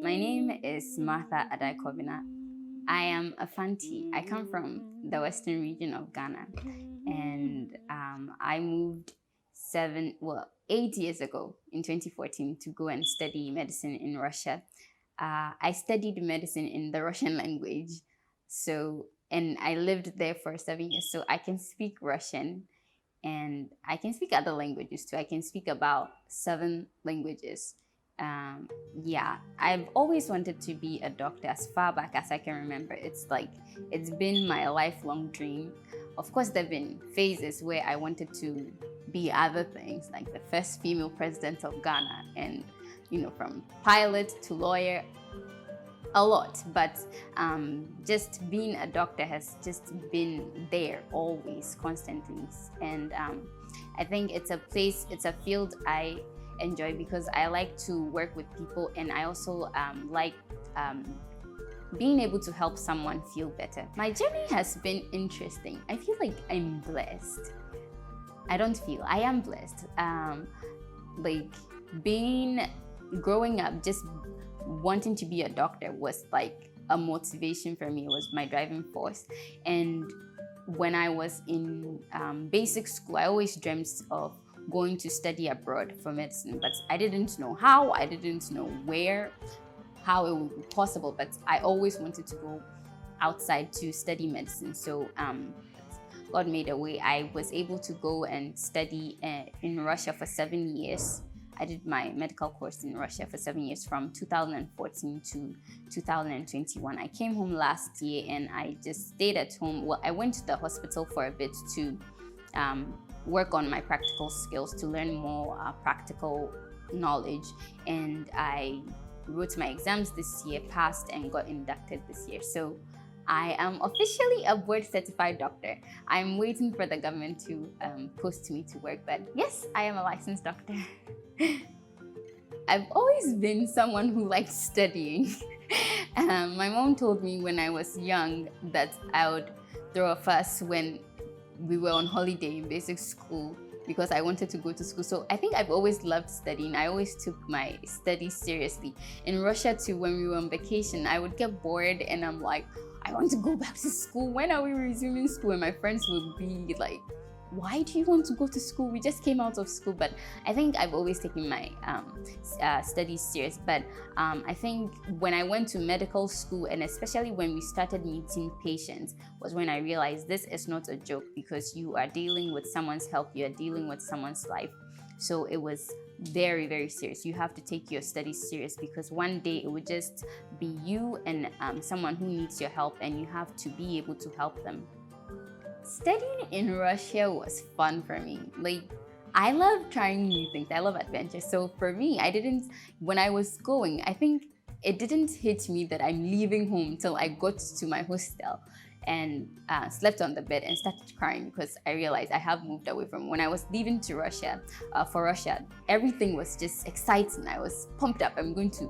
My name is Martha Adaikovina. I am a Fanti. I come from the western region of Ghana, and I moved 8 years ago in 2014 to go and study medicine in Russia. I studied medicine in the Russian language, and I lived there for 7 years, so I can speak Russian and I can speak other languages too. I can speak about 7 languages. Um, yeah, I've always wanted to be a doctor as far back as I can remember. It's been my lifelong dream. Of course, there have been phases where I wanted to be other things, like the first female president of Ghana, and from pilot to lawyer, a lot, but just being a doctor has just been there always, constantly. And I think it's a field I enjoy because I like to work with people, and I also like being able to help someone feel better. My journey has been interesting. I feel like I'm blessed. I am blessed. Like growing up, just wanting to be a doctor was like a motivation for me. It was my driving force. And when I was in basic school, I always dreamt of going to study abroad for medicine, but I didn't know how, I didn't know where, how it would be possible, but I always wanted to go outside to study medicine. So God made a way. I was able to go and study in Russia for 7 years. I did my medical course in Russia for 7 years, from 2014 to 2021. I came home last year and I just stayed at home. Well, I went to the hospital for a bit to work on my practical skills, to learn more practical knowledge. And I wrote my exams this year, passed, and got inducted this year. So I am officially a board certified doctor. I'm waiting for the government to post me to work, but yes, I am a licensed doctor. I've always been someone who liked studying. My mom told me when I was young that I would throw a fuss when we were on holiday in basic school because I wanted to go to school. So I think I've always loved studying. I always took my studies seriously. In Russia too, when we were on vacation, I would get bored and I'm like, I want to go back to school. When are we resuming school? And my friends would be like, why do you want to go to school? We just came out of school. But I think I've always taken my studies serious. But I think when I went to medical school, and especially when we started meeting patients, was when I realized this is not a joke, because you are dealing with someone's health, you are dealing with someone's life. So it was very, very serious. You have to take your studies serious, because one day it would just be you and someone who needs your help, and you have to be able to help them. Studying in Russia was fun for me. Like, I love trying new things. I love adventure. So for me, when I was going, I think it didn't hit me that I'm leaving home till I got to my hostel and slept on the bed and started crying, because I realized I have moved away from when I was leaving to Russia. For Russia, everything was just exciting. I was pumped up. I'm going to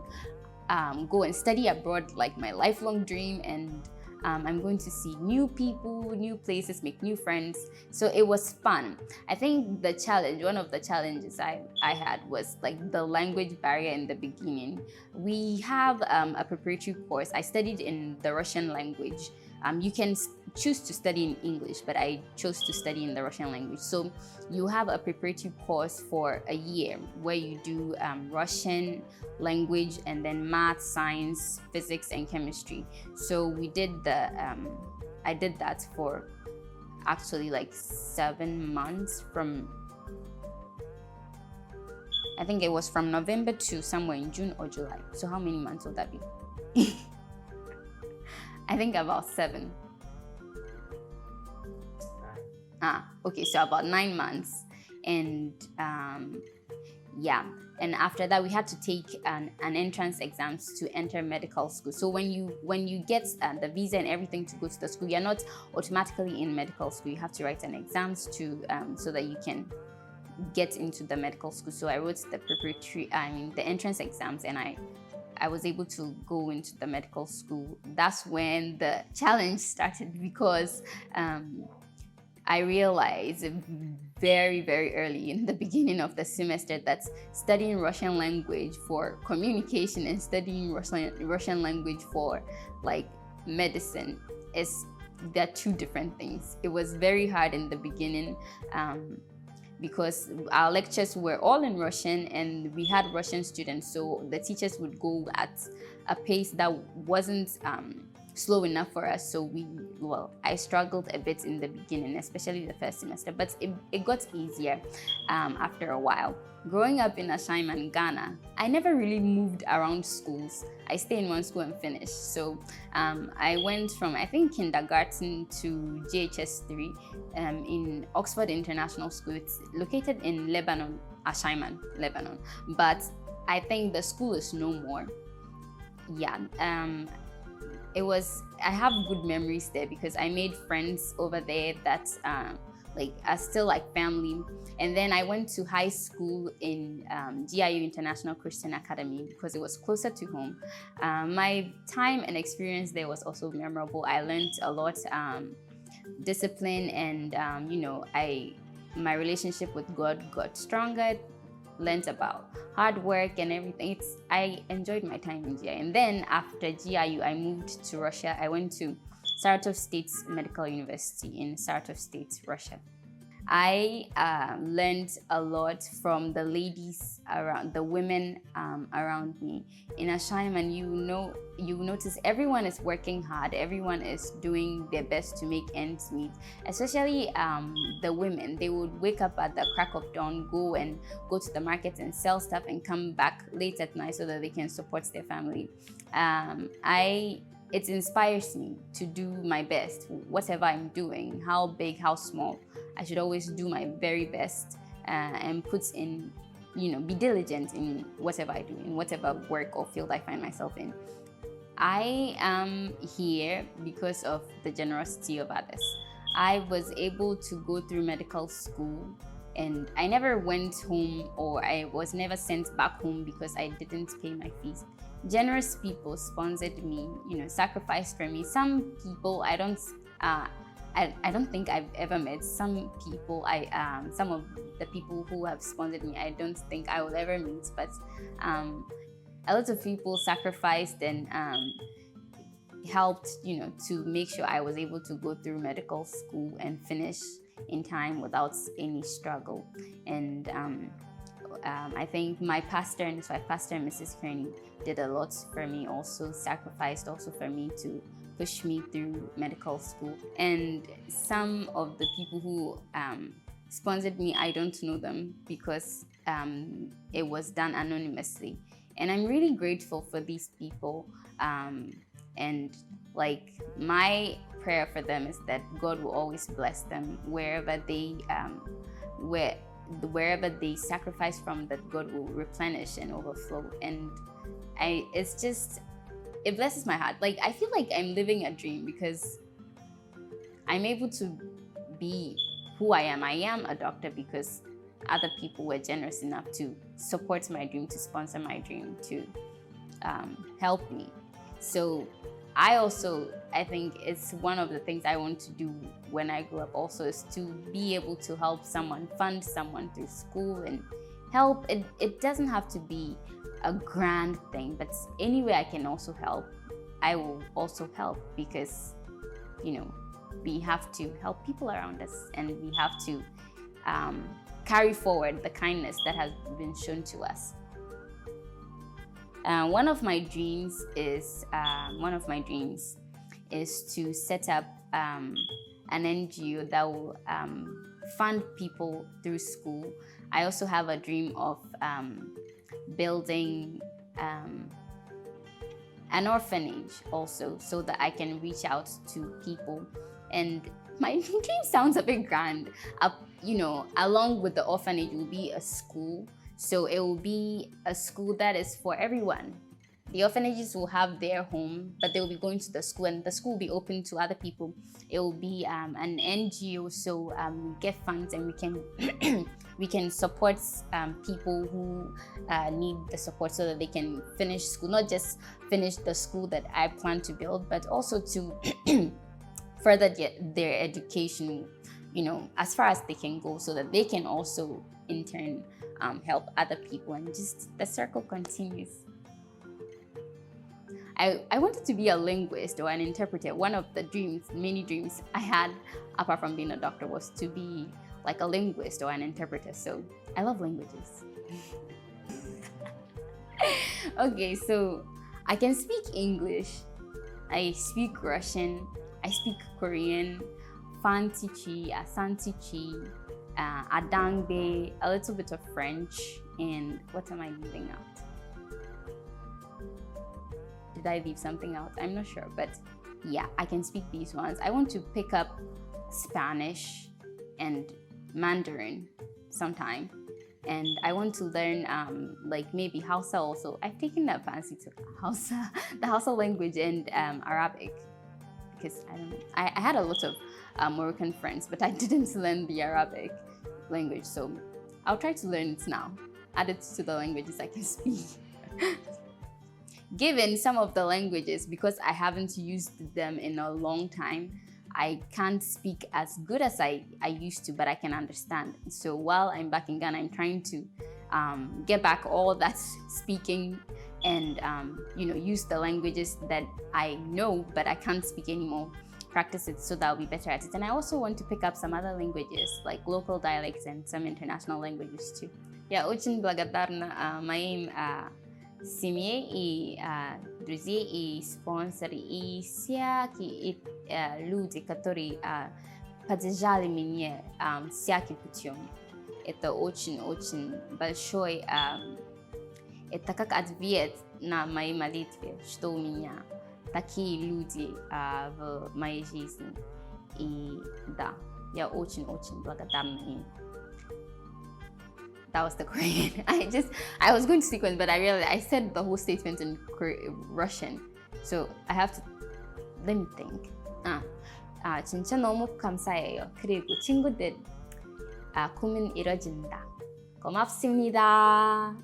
go and study abroad, like my lifelong dream, and I'm going to see new people, new places, make new friends. So it was fun. I think one of the challenges I had was like the language barrier in the beginning. We have a preparatory course. I studied in the Russian language. You can choose to study in English, but I chose to study in the Russian language. So you have a preparatory course for a year where you do Russian language and then math, science, physics, and chemistry. So we did I did that for actually like 7 months, I think it was from November to somewhere in June or July. So how many months would that be? I think about 7. Okay, so about 9 months. And yeah, and after that we had to take an entrance exams to enter medical school. So when you get the visa and everything to go to the school, you're not automatically in medical school. You have to write an exams to so that you can get into the medical school. So I wrote the entrance exams, and I was able to go into the medical school. That's when the challenge started, because I realized very, very early in the beginning of the semester that studying Russian language for communication and studying Russian language for like medicine is they're two different things. It was very hard in the beginning because our lectures were all in Russian and we had Russian students, so the teachers would go at a pace that wasn't slow enough for us. So I struggled a bit in the beginning, especially the first semester, but it got easier after a while. Growing up in Ashaiman, Ghana, I never really moved around schools. I stayed in one school and finished. So I went from, I think, kindergarten to JHS 3 in Oxford International School. It's located in Lebanon, Ashaiman, Lebanon. But I think the school is no more. Yeah. I have good memories there because I made friends over there that are still like family. And then I went to high school in GIU International Christian Academy because it was closer to home. My time and experience there was also memorable. I learned a lot, discipline, and my relationship with God got stronger. Learned about hard work and everything. I enjoyed my time in GIU. And then after GIU, I moved to Russia. I went to Saratov State Medical University in Saratov State, Russia. I learned a lot from the ladies around, the women around me. In Ashaiman, you notice everyone is working hard. Everyone is doing their best to make ends meet. Especially the women, they would wake up at the crack of dawn, go to the market and sell stuff, and come back late at night so that they can support their family. It inspires me to do my best, whatever I'm doing, how big, how small. I should always do my very best and be diligent in whatever I do, in whatever work or field I find myself in. I am here because of the generosity of others. I was able to go through medical school, and I never went home, or I was never sent back home because I didn't pay my fees. Generous people sponsored me, sacrificed for me. Some people I don't think I've ever met. Some people some of the people who have sponsored me, I don't think I will ever meet. But a lot of people sacrificed and helped, to make sure I was able to go through medical school and finish in time without any struggle. And I think my pastor and Mrs. Kearney did a lot for me, also sacrificed also for me to push me through medical school. And some of the people who sponsored me, I don't know them because it was done anonymously. And I'm really grateful for these people. And like my prayer for them is that God will always bless them wherever they sacrifice from, that God will replenish and overflow. And it blesses my heart. Like, I feel like I'm living a dream because I'm able to be who I am. I am a doctor because other people were generous enough to support my dream, to sponsor my dream, to help me. So I think it's one of the things I want to do when I grow up also, is to be able to help someone, fund someone through school and help. It doesn't have to be a grand thing, but any way I can also help, I will also help, because we have to help people around us, and we have to carry forward the kindness that has been shown to us. One of my dreams is to set up an NGO that will fund people through school. I also have a dream of building an orphanage also, so that I can reach out to people. And my dream sounds a bit grand. Along with the orphanage will be a school. So it will be a school that is for everyone. The orphanages will have their home, but they will be going to the school, and the school will be open to other people. It will be an NGO, so we get funds, and we can support people who need the support, so that they can finish school, not just finish the school that I plan to build, but also to further their education as far as they can go, so that they can also in turn help other people, and just the circle continues. I wanted to be a linguist or an interpreter. One of the many dreams I had, apart from being a doctor, was to be like a linguist or an interpreter. So I love languages. Okay, so I can speak English, I speak Russian, I speak Korean, Fantichi, Asantichi, Adangbe, a little bit of French, and what am I leaving out? Did I leave something out? I'm not sure, but yeah, I can speak these ones. I want to pick up Spanish and Mandarin sometime, and I want to learn like maybe Hausa also. I've taken a fancy to Hausa, the Hausa language, and Arabic, because I don't know. I had a lot of Moroccan friends, but I didn't learn the Arabic language, so I'll try to learn it now. Add it to the languages I can speak. Given some of the languages, because I haven't used them in a long time, I can't speak as good as I used to, but I can understand. So while I'm back in Ghana, I'm trying to get back all that speaking and use the languages that I know but I can't speak anymore. Practice it so that I'll be better at it. And I also want to pick up some other languages, like local dialects and some international languages too. Я очень благодарна моим семье и друзей и спонсоры и всякие люди, которые поддержали меня всяким путем. Это очень-очень большой, это как ответ на мои молитвы, что у меня такие люди в моей жизни. И да, я очень-очень благодарна им. That was the Korean. I was going to sequence, but I realized I said the whole statement in Russian. So I have to, let me think. 진짜 너무 감사해요. 그리고 친구들, 꿈은 이뤄진다. 고맙습니다.